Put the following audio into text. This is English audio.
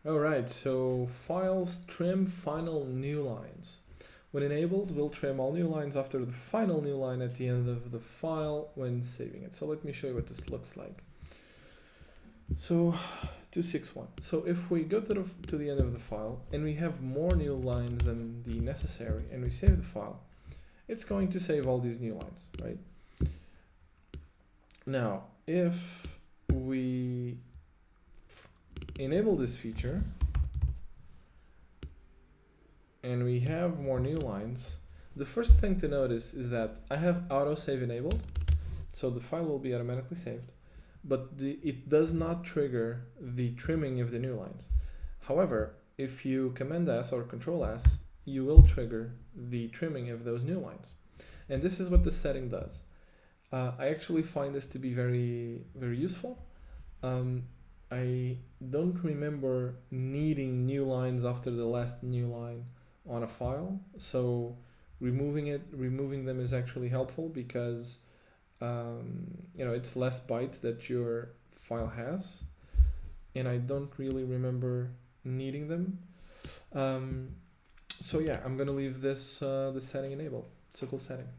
Alright, so files trim final new lines. When enabled, we'll trim all new lines after the final new line at the end of the file when saving it. So let me show you what this looks like. So 261. So if we go to the end of the file and we have more new lines than the necessary and we save the file, it's going to save all these new lines, right? Now, if we enable this feature and we have more new lines, the first thing to notice is that I have autosave enabled, so the file will be automatically saved, but it does not trigger the trimming of the new lines. However, if you Command S or Control S, you will trigger the trimming of those new lines. And this is what the setting does. I actually find this to be very, very useful. I don't remember needing new lines after the last new line on a file, so removing them is actually helpful because it's less bytes that your file has, and I don't really remember needing them. So yeah, I'm gonna leave this setting enabled. It's a cool setting.